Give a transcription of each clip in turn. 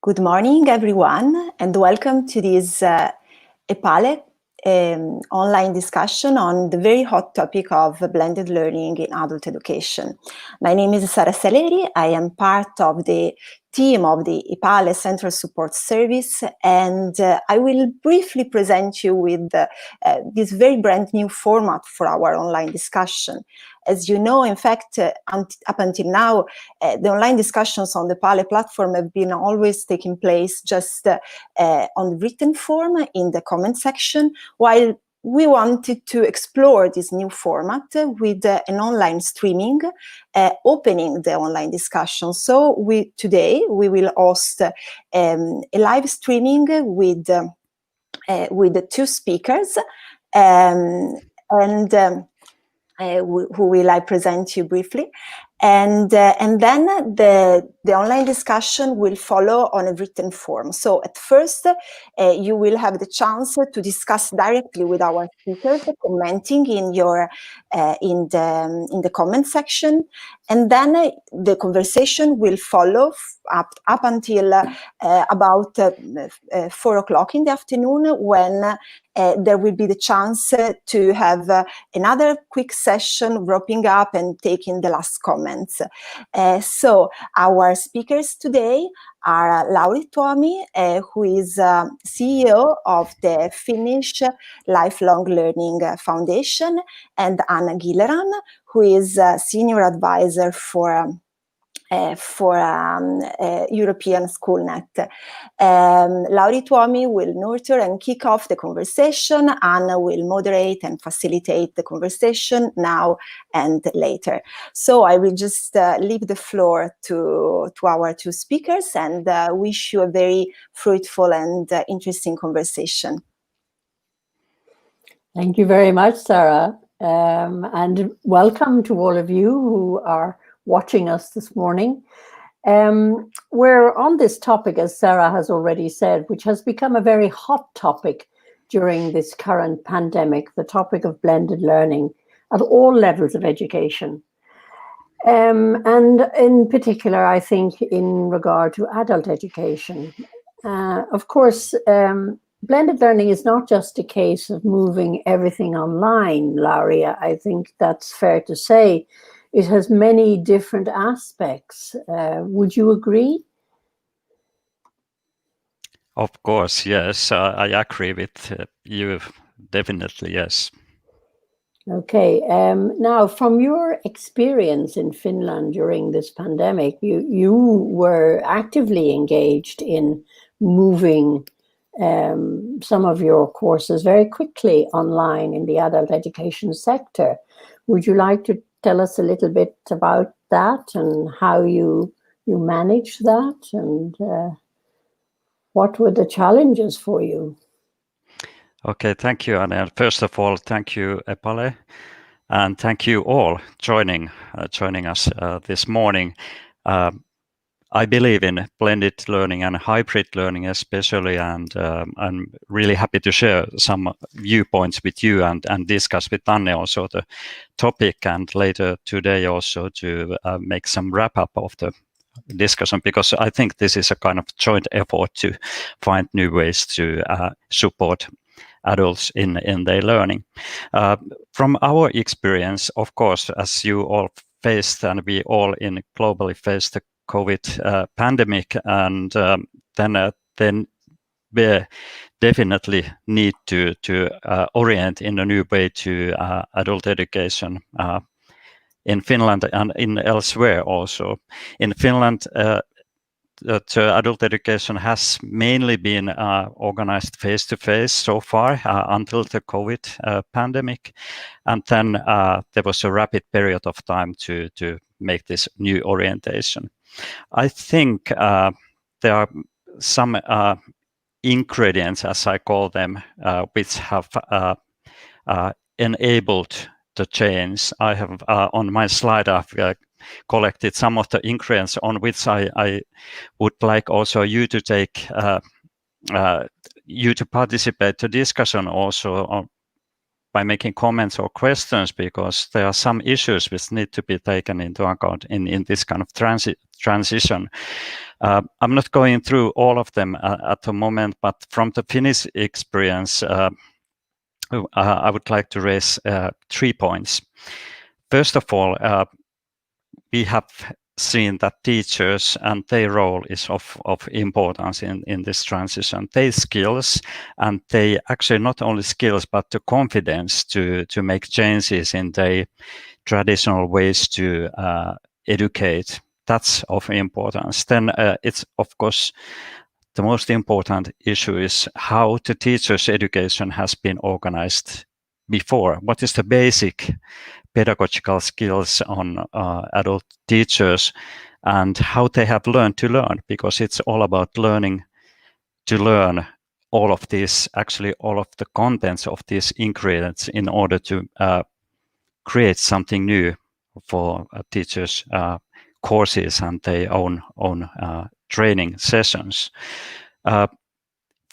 Good morning, everyone, and welcome to this EPALE online discussion on the very hot topic of blended learning in adult education. My name is Sara Saleri. I am part of the team of the EPALE Central Support Service, and I will briefly present you with this very brand new format for our online discussion. As you know, in fact, up until now, the online discussions on the EPALE platform have been always taking place just on written form in the comment section, while we wanted to explore this new format with an online streaming, opening the online discussion. So today we will host a live streaming with the two speakers, who will I present you briefly. And then the online discussion will follow on a written form. So at first, you will have the chance to discuss directly with our speakers, commenting in the comment section, and then the conversation will follow up until about 4 o'clock in the afternoon, when there will be the chance to have another quick session, wrapping up and taking the last comments. So our speakers today are Lauri Tuomi, who is CEO of the Finnish Lifelong Learning Foundation, and Anna Gilleran, who is Senior Advisor for European Schoolnet. Lauri Tuomi will nurture and kick off the conversation. Anna will moderate and facilitate the conversation now and later. So I will just leave the floor to our two speakers and wish you a very fruitful and interesting conversation. Thank you very much, Sarah, and welcome to all of you who are watching us this morning. We're on this topic, as Sarah has already said, which has become a very hot topic during this current pandemic, the topic of blended learning at all levels of education. And in particular, I think in regard to adult education. Of course, blended learning is not just a case of moving everything online, Lauri. I think that's fair to say. It has many different aspects. Would you agree? Of course, yes. I agree with you. Definitely, yes. Okay. Now, from your experience in Finland during this pandemic, you were actively engaged in moving some of your courses very quickly online in the adult education sector. Would you like to tell us a little bit about that and how you managed that, and what were the challenges for you? Okay, thank you, Anna. First of all, thank you, EPALE, and thank you all joining us this morning. I believe in blended learning and hybrid learning especially, and I'm really happy to share some viewpoints with you and discuss with Anne also the topic, and later today also to make some wrap up of the discussion, because I think this is a kind of joint effort to find new ways to support adults in their learning. From our experience, of course, as you all faced and we all globally faced the COVID pandemic, and then we definitely need to orient in a new way to adult education in Finland and in elsewhere also. In Finland, the adult education has mainly been organized face-to-face so far until the COVID pandemic, and then there was a rapid period of time to make this new orientation. I think there are some ingredients, as I call them, which have enabled the change. I have on my slide I've collected some of the ingredients on which I would like also you to take you to participate to discussion also by making comments or questions, because there are some issues which need to be taken into account in this kind of transition. I'm not going through all of them at the moment, but from the Finnish experience, I would like to raise 3 points. First of all, we have seen that teachers and their role is of importance in this transition. Their skills, and they actually not only skills, but the confidence to make changes in their traditional ways to educate. That's of importance. Then it's of course the most important issue is how the teacher's education has been organized before. What is the basic pedagogical skills on adult teachers and how they have learned to learn, because it's all about learning to learn all of this, actually all of the contents of these ingredients in order to create something new for teachers' courses and their own training sessions.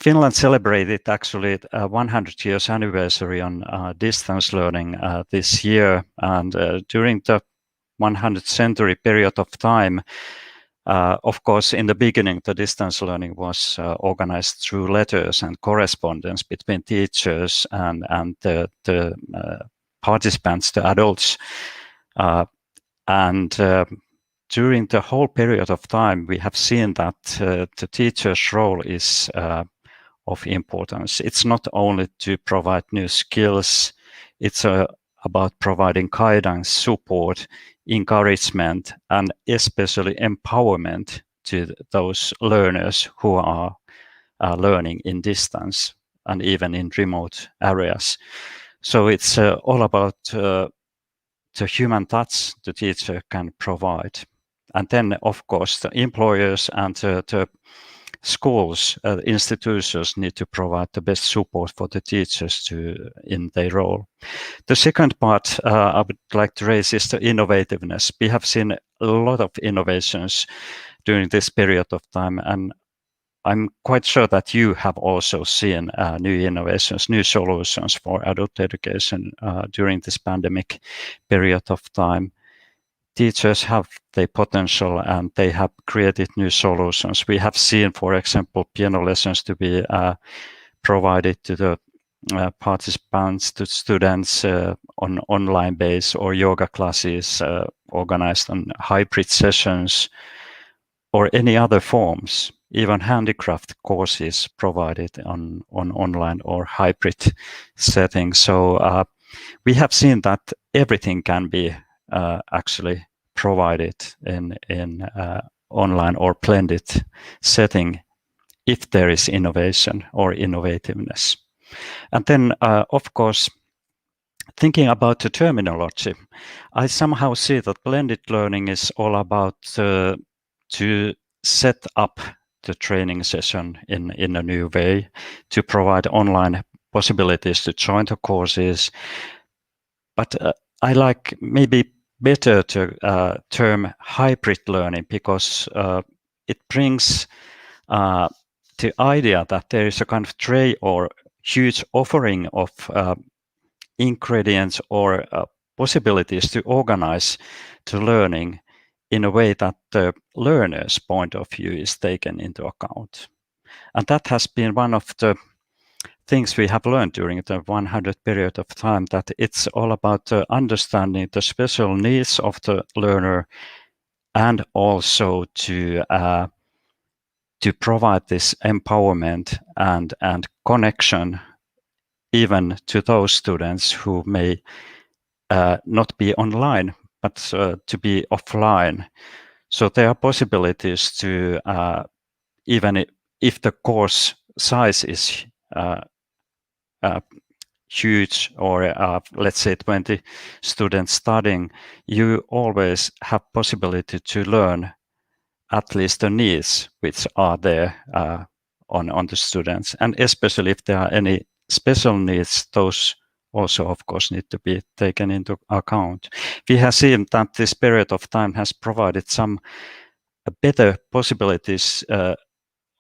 Finland celebrated actually 100 years anniversary on distance learning this year, and during the 100th century period of time, of course, in the beginning, the distance learning was organized through letters and correspondence between teachers and the participants, the adults, and during the whole period of time, we have seen that the teacher's role is of importance. It's not only to provide new skills, it's about providing guidance, support, encouragement, and especially empowerment to those learners who are learning in distance and even in remote areas. So it's all about the human touch the teacher can provide. And then, of course, the employers and the schools, institutions need to provide the best support for the teachers in their role. The second part I would like to raise is the innovativeness. We have seen a lot of innovations during this period of time, and I'm quite sure that you have also seen new innovations, new solutions for adult education during this pandemic period of time. Teachers have the potential and they have created new solutions. We have seen, for example, piano lessons to be provided to the participants, to students on online base, or yoga classes organized on hybrid sessions, or any other forms, even handicraft courses provided on online or hybrid settings. So we have seen that everything can be actually provided in online or blended setting if there is innovation or innovativeness. And then, of course, thinking about the terminology, I somehow see that blended learning is all about to set up the training session in a new way, to provide online possibilities to join the courses. But I like maybe better to term hybrid learning, because it brings the idea that there is a kind of tray or huge offering of ingredients or possibilities to organize the learning in a way that the learner's point of view is taken into account. And that has been one of the things we have learned during the 100 period of time, that it's all about understanding the special needs of the learner, and also to provide this empowerment and connection even to those students who may not be online, but to be offline. So there are possibilities to, even if the course size is huge, or let's say 20 students studying, you always have possibility to learn at least the needs which are there on the students. And especially if there are any special needs, those also, of course, need to be taken into account. We have seen that this period of time has provided some better possibilities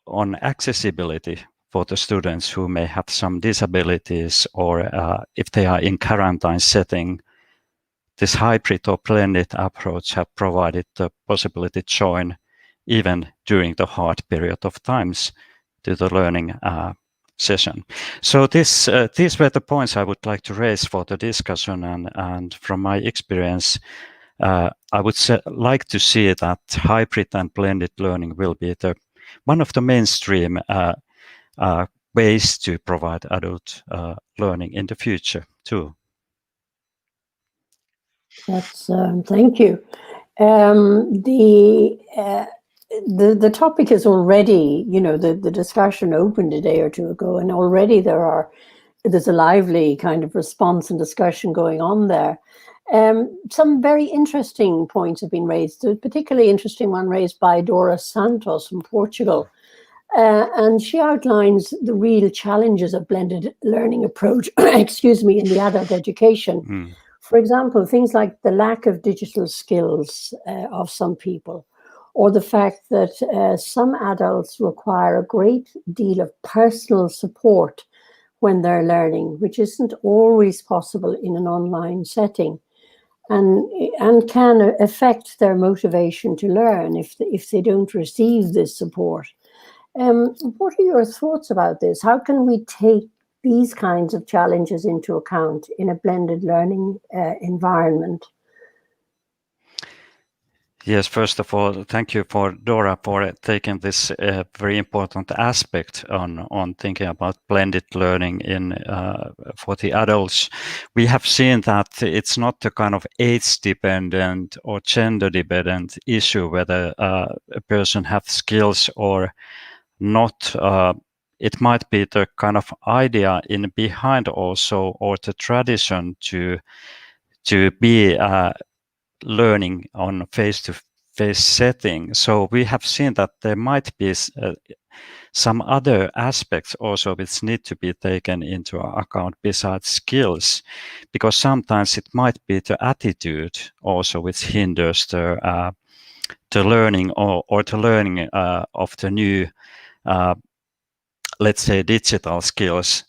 on accessibility for the students who may have some disabilities, or if they are in quarantine setting. This hybrid or blended approach have provided the possibility to join even during the hard period of times to the learning session. So these were the points I would like to raise for the discussion, and from my experience, I would like to see that hybrid and blended learning will be one of the mainstream ways to provide adult learning in the future too. That's thank you. The topic is already, the discussion opened a day or two ago, and already there's a lively kind of response and discussion going on there. Some very interesting points have been raised. A particularly interesting one raised by Dora Santos from Portugal. And she outlines the real challenges of blended learning approach, excuse me, in the adult education. For example, things like the lack of digital skills of some people, or the fact that some adults require a great deal of personal support when they're learning, which isn't always possible in an online setting, and can affect their motivation to learn if they don't receive this support. What are your thoughts about this? How can we take these kinds of challenges into account in a blended learning environment? Yes, first of all, thank you for Dora for taking this very important aspect on thinking about blended learning for the adults. We have seen that it's not a kind of age-dependent or gender-dependent issue whether a person has skills or not. It might be the kind of idea behind also, or the tradition to be learning on face-to-face setting. So we have seen that there might be some other aspects also which need to be taken into account besides skills, because sometimes it might be the attitude also which hinders the learning or the learning of the new, let's say, digital skills.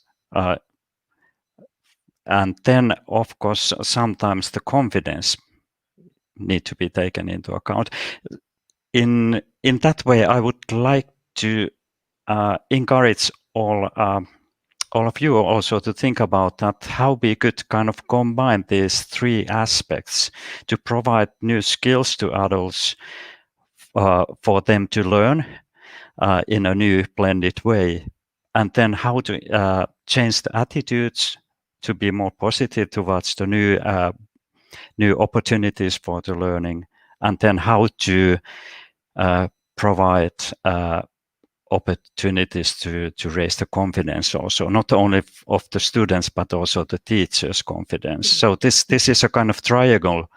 And then, of course, sometimes the confidence need to be taken into account. In that way, I would like to encourage all of you also to think about that, how we could kind of combine these three aspects to provide new skills to adults for them to learn in a new blended way, and then how to change the attitudes to be more positive towards the new opportunities for the learning, and then how to provide opportunities to raise the confidence also, not only of the students but also the teachers' confidence. So this is a kind of triangle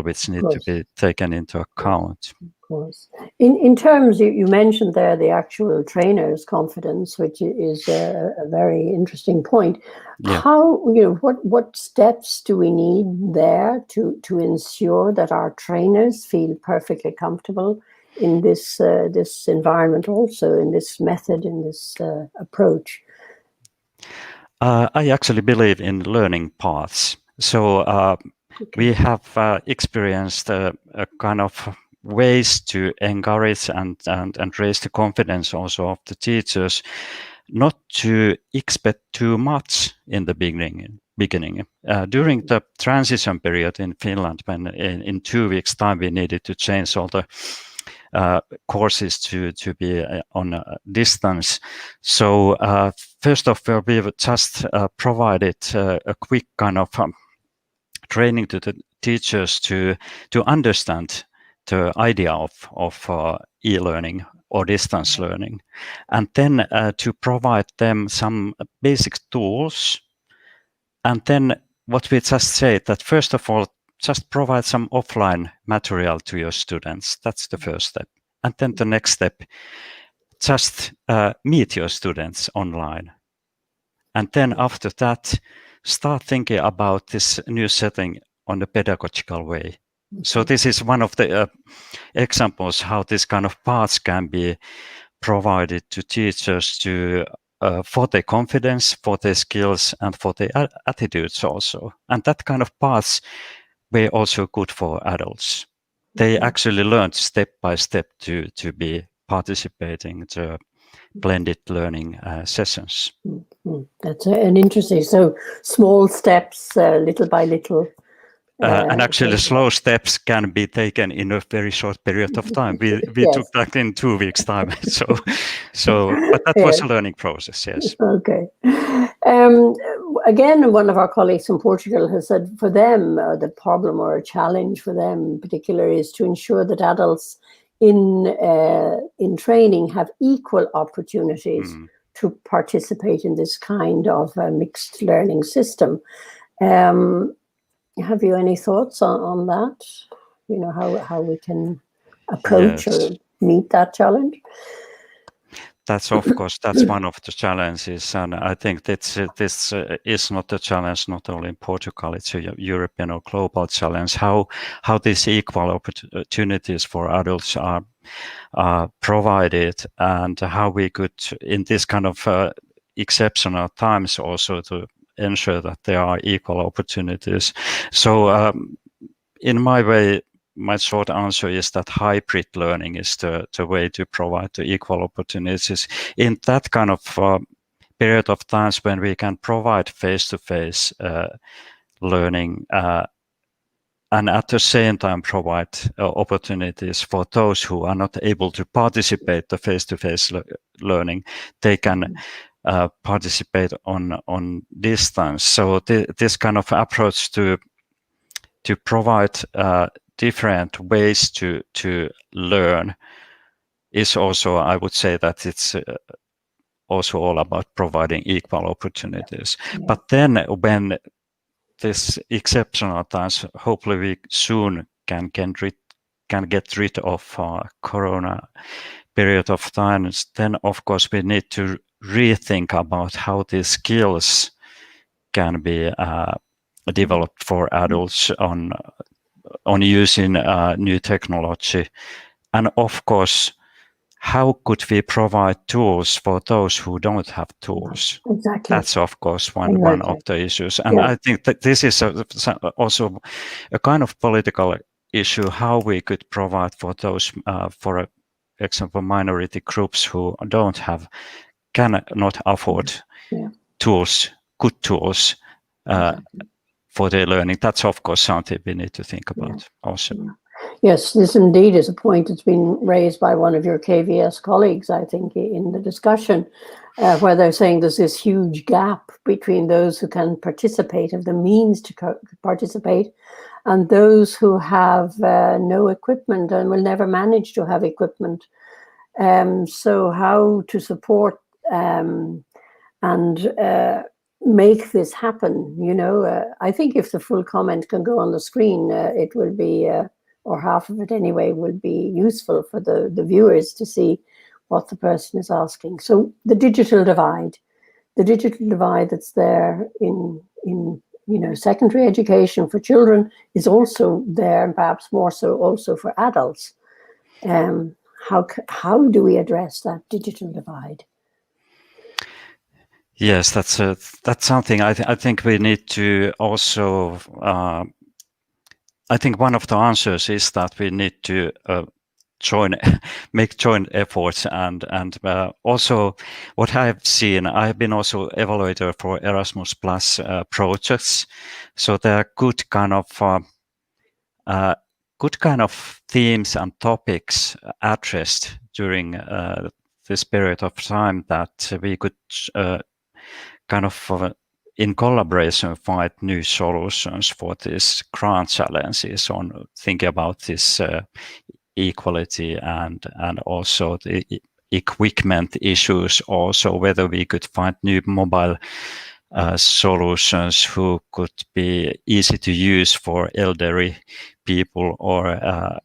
which need to be taken into account. Of course. In terms, you mentioned there the actual trainer's confidence, which is a very interesting point. Yeah. How, what steps do we need there to ensure that our trainers feel perfectly comfortable in this environment, also in this method, in this approach? I actually believe in learning paths. So we have experienced a kind of ways to encourage and raise the confidence also of the teachers, not to expect too much in the beginning. During the transition period in Finland, when in 2 weeks' time we needed to change all the courses to be on distance. So first of all, we just provided a quick kind of training to the teachers to understand the idea of e-learning or distance learning, and then to provide them some basic tools. And then what we just said, that first of all, just provide some offline material to your students. That's the first step. And then the next step, just meet your students online. And then after that, start thinking about this new setting on a pedagogical way. So this is one of the examples how this kind of paths can be provided to teachers for their confidence, for their skills, and for their attitudes also. And that kind of paths were also good for adults. they actually learned step by step to be participating to blended learning sessions. That's an interesting. So small steps, little by little. And actually, slow steps can be taken in a very short period of time. We Yes. took that in 2 weeks' time. But that was a learning process. Yes. Okay. Again, one of our colleagues from Portugal has said for them, the problem or a challenge for them in particular is to ensure that adults in training have equal opportunities to participate in this kind of mixed learning system. Have you any thoughts on that? You know, how we can approach or meet that challenge? That's of course, that's one of the challenges. And I think that this is not a challenge, not only in Portugal, it's a European or global challenge. How these equal opportunities for adults are provided, and how we could, in this kind of exceptional times, also to ensure that there are equal opportunities. So in my way, my short answer is that hybrid learning is the way to provide the equal opportunities in that kind of period of times when we can provide face-to-face learning and at the same time provide opportunities for those who are not able to participate the face-to-face learning. They can participate on distance. So this kind of approach to provide different ways to learn is also, I would say that it's also all about providing equal opportunities. But then when this exceptional times, hopefully we soon can get rid of Corona period of times, then of course we need to rethink about how these skills can be developed for adults on using new technology. And of course, how could we provide tools for those who don't have tools? Exactly. That's of course one of the issues. And I think that this is also a kind of political issue, how we could provide for those, for example, minority groups who cannot afford tools, good tools, for their learning. That's of course something we need to think about also. Yes, this indeed is a point that's been raised by one of your KVS colleagues, I think, in the discussion, where they're saying there's this huge gap between those who can participate, have the means to participate, and those who have no equipment and will never manage to have equipment. So how to support and make this happen, you know. I think if the full comment can go on the screen, it will be, or half of it anyway, will be useful for the viewers to see what the person is asking. So the digital divide that's there in secondary education for children is also there, and perhaps more so also for adults. How do we address that digital divide? Yes, that's something I think we need to also. I think one of the answers is that we need to make joint efforts, and also what I've seen. I've been also evaluator for Erasmus Plus projects, so there are good kind of themes and topics addressed during this period of time that we could in collaboration find new solutions for these grand challenges on thinking about this equality and also the equipment issues, also whether we could find new mobile solutions who could be easy to use for elderly people, or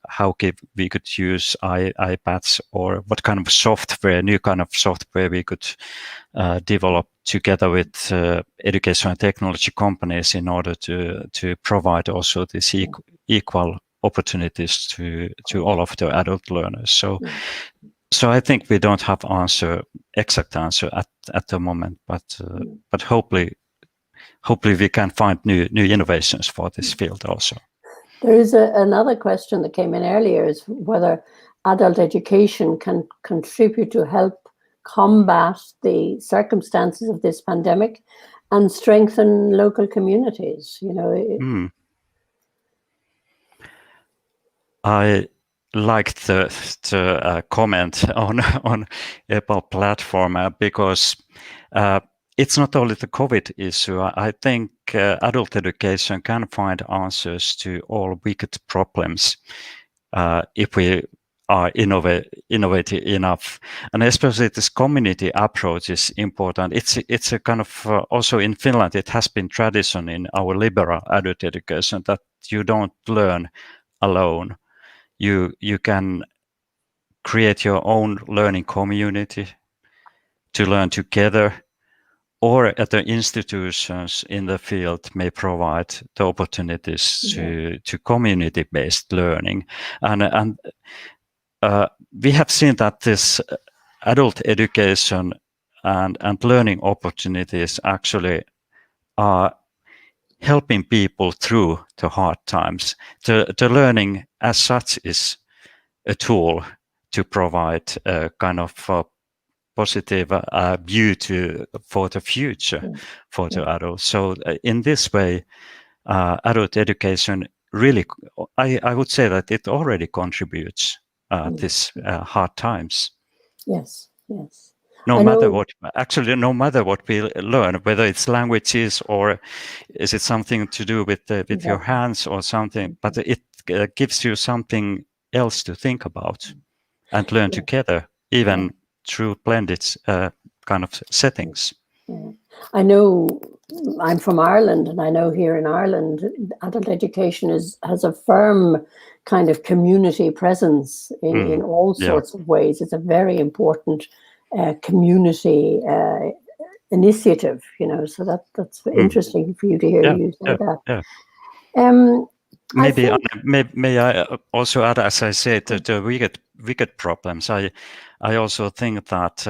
how we could use iPads, or what kind of software, new kind of software we could develop together with education and technology companies in order to provide also this equal opportunities to all of the adult learners. So I think we don't have exact answer at the moment, but hopefully we can find new innovations for this field also. There is another question that came in earlier, is whether adult education can contribute to help combat the circumstances of this pandemic and strengthen local communities. I liked the comment on EPALE platform because it's not only the COVID issue. I think adult education can find answers to all wicked problems if we are innovative enough, and especially this community approach is important. It's a kind of also in Finland it has been tradition in our liberal adult education that you don't learn alone. You can create your own learning community to learn together, or at the institutions in the field may provide the opportunities to community-based learning. And we have seen that this adult education and learning opportunities actually are helping people through the hard times. The learning as such is a tool to provide a kind of positive view for the future for the adults. So in this way, adult education really, I would say that it already contributes this hard times. Yes. No matter what we learn, whether it's languages or is it something to do with your hands or something, but it gives you something else to think about and learn together, even through blended kind of settings. I know I'm from Ireland, and I know here in Ireland, adult education has a firm kind of community presence in all sorts of ways. It's a very important community initiative, so that's interesting for you to hear you say that. May I also add, as I said, the wicked problems. I also think that,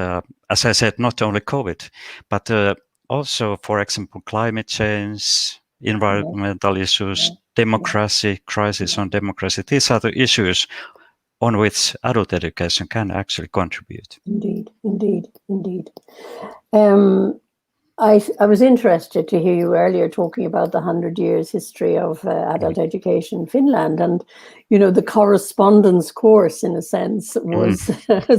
as I said, not only COVID, but also, for example, climate change, environmental issues, democracy, crisis on democracy. These are the issues on which adult education can actually contribute. Indeed. I was interested to hear you earlier talking about the 100 years history of adult education in Finland, and the correspondence course, in a sense, was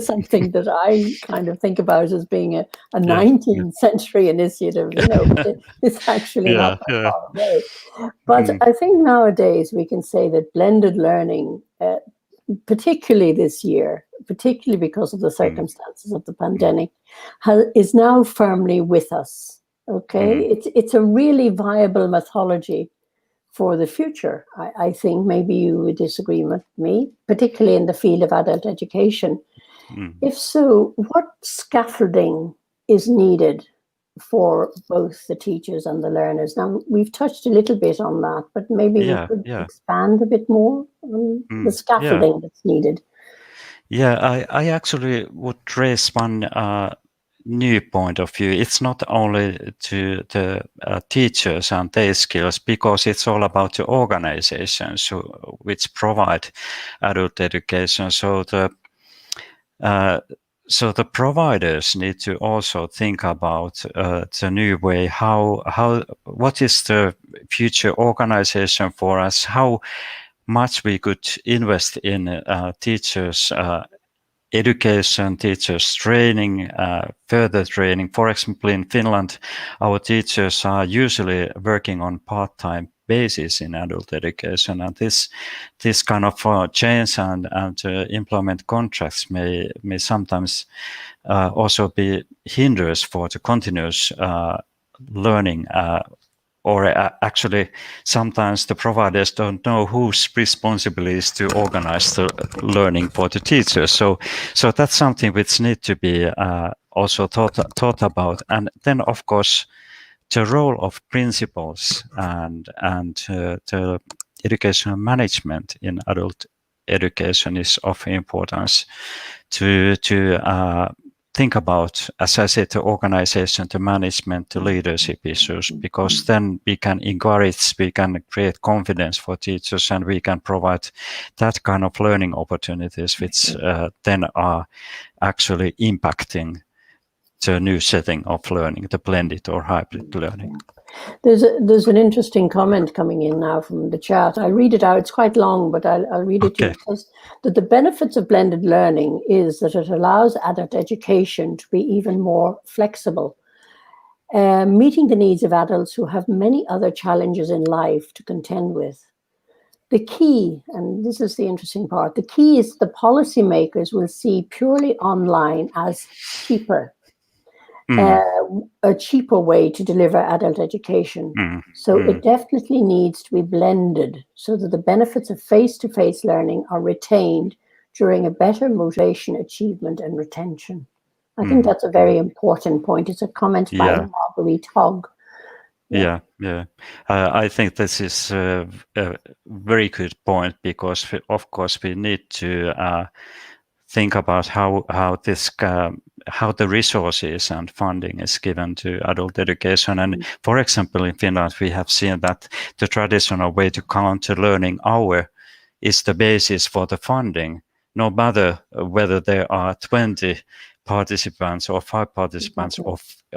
something that I kind of think about as being a 19th century initiative. But it's actually not that far away. But I think nowadays we can say that blended learning, particularly this year, particularly because of the circumstances of the pandemic, is now firmly with us. Okay, it's a really viable methodology for the future. I think maybe you would disagree with me, particularly in the field of adult education. If so, what scaffolding is needed for both the teachers and the learners? Now, we've touched a little bit on that, but maybe you could expand a bit more on the scaffolding that's needed. Yeah, I actually would raise one new point of view. It's not only to the teachers and their skills, because it's all about the organizations which provide adult education. So the providers need to also think about the new way, what is the future organization for us, how much we could invest in teachers' education, teachers' training, further training. For example, in Finland, our teachers are usually working on part-time basis in adult education, and this kind of change and employment contracts may sometimes also be hinders for the continuous learning. Or actually, sometimes the providers don't know whose responsibility is to organize the learning for the teachers. So that's something which needs to be also thought about. And then, of course, the role of principals and the educational management in adult education is of importance to think about, as I said, the organization, the management, the leadership issues, because then we can encourage, we can create confidence for teachers, and we can provide that kind of learning opportunities, which then are actually impacting the new setting of learning, the blended or hybrid learning. There's an interesting comment coming in now from the chat. I'll read it out. It's quite long, but I'll read it to you. It says that the benefits of blended learning is that it allows adult education to be even more flexible, meeting the needs of adults who have many other challenges in life to contend with. The key, and this is the interesting part, the key is the policymakers will see purely online as cheaper. A cheaper way to deliver adult education. So it definitely needs to be blended so that the benefits of face-to-face learning are retained during a better motivation, achievement, and retention. I think that's a very important point. It's a comment by Marguerite Hogg. Yeah. I think this is a very good point, because of course we need to think about how the resources and funding is given to adult education. And for example, in Finland, we have seen that the traditional way to count the learning hour is the basis for the funding, no matter whether there are 20 participants or 5 participants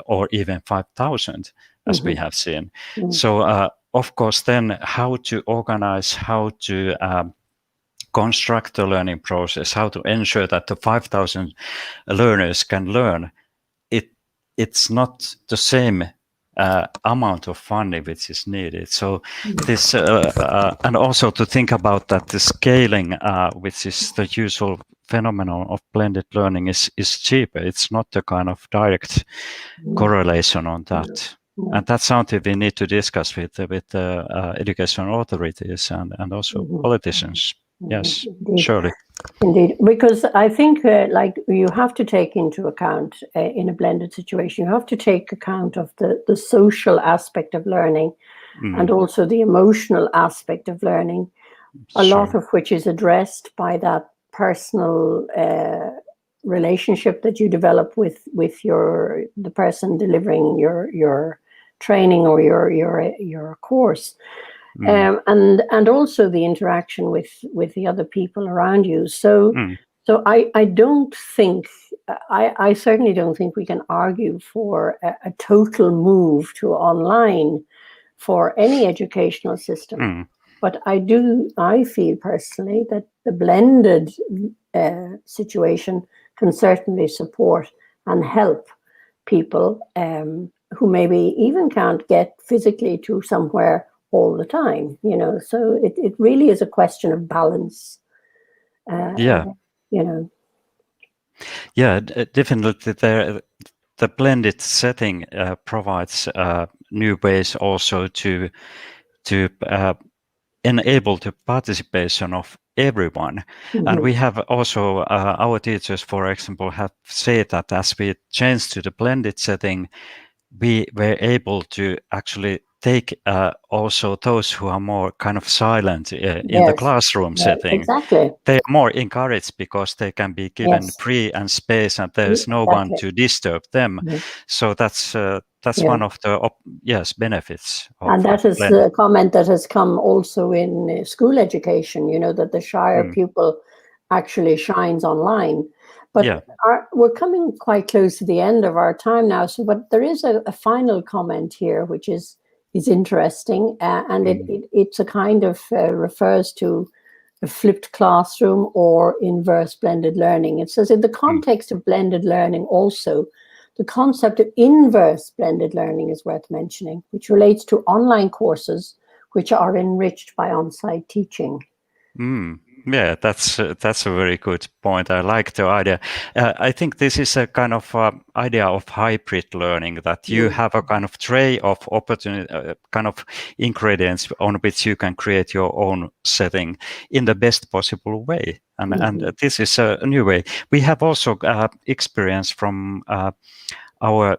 or even 5,000, as we have seen. So of course, then how to organize, how to construct the learning process, how to ensure that the 5,000 learners can learn, it's not the same amount of funding which is needed. So this, and also to think about that the scaling, which is the usual phenomenon of blended learning, is cheaper. It's not the kind of direct correlation on that. And that's something we need to discuss with educational authorities and also politicians. Yes, surely. Indeed, because I think like you have to take into account in a blended situation, you have to take account of the social aspect of learning and also the emotional aspect of learning, a lot of which is addressed by that personal relationship that you develop with the person delivering your training or your course. And also the interaction with the other people around you. So I don't think, I certainly don't think we can argue for a total move to online for any educational system. But I feel personally that the blended situation can certainly support and help people who maybe even can't get physically to somewhere all the time, so it really is a question of balance. Definitely the blended setting provides new ways also to enable the participation of everyone. And we have also our teachers, for example, have said that as we changed to the blended setting, we were able to actually take also those who are more kind of silent in the classroom setting. Exactly. They are more encouraged because they can be given free and space, and there is no one to disturb them. So that's one of the benefits. And that is a comment that has come also in school education, that the shyer pupil actually shines online. But we're coming quite close to the end of our time now. So, but there is a final comment here, which is interesting, and it's a kind of refers to a flipped classroom or inverse blended learning. It says in the context of blended learning also, the concept of inverse blended learning is worth mentioning, which relates to online courses which are enriched by on-site teaching. Yeah, that's a very good point. I like the idea. I think this is a kind of idea of hybrid learning, that you have a kind of tray of opportunity, kind of ingredients on which you can create your own setting in the best possible way. And this is a new way. We have also experience from our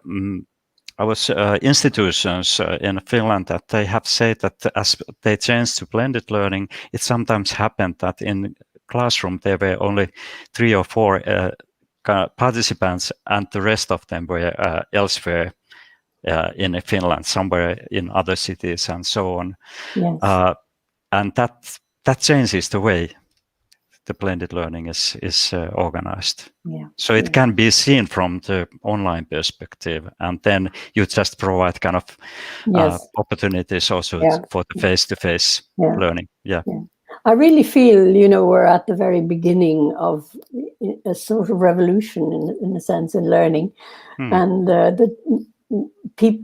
institutions in Finland that they have said that as they changed to blended learning, it sometimes happened that in classroom there were only 3 or 4 participants, and the rest of them were elsewhere in Finland, somewhere in other cities, and so on. Yes. And that changes the way the blended learning is organized. Yeah. So it can be seen from the online perspective, and then you just provide kind of opportunities also for the face-to-face learning. Yeah. I really feel, we're at the very beginning of a sort of revolution in a sense in learning. And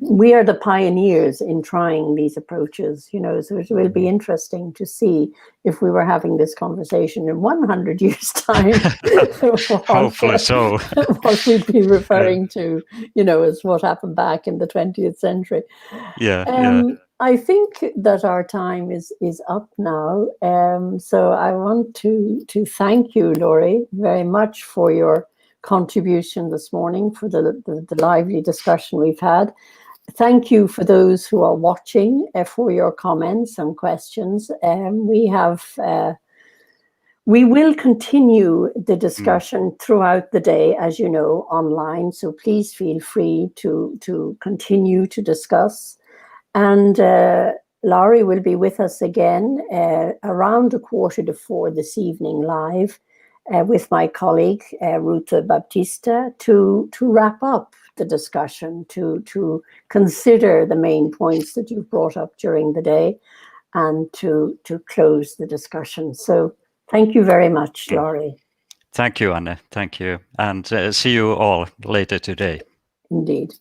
we are the pioneers in trying these approaches, so it will be interesting to see if we were having this conversation in 100 years' time. Hopefully so. What we'd be referring to, as what happened back in the 20th century. I think that our time is up now. So I want to thank you, Laurie, very much for your contribution this morning, for the lively discussion we've had. Thank you for those who are watching for your comments and questions. We will continue the discussion throughout the day, as you know, online. So please feel free to continue to discuss. And Laurie will be with us again around 3:15 this evening live with my colleague, Ruth Baptista, to wrap up the discussion, to consider the main points that you've brought up during the day, and to close the discussion. So thank you very much, Laurie. Thank you, Anne. Thank you. And see you all later today. Indeed.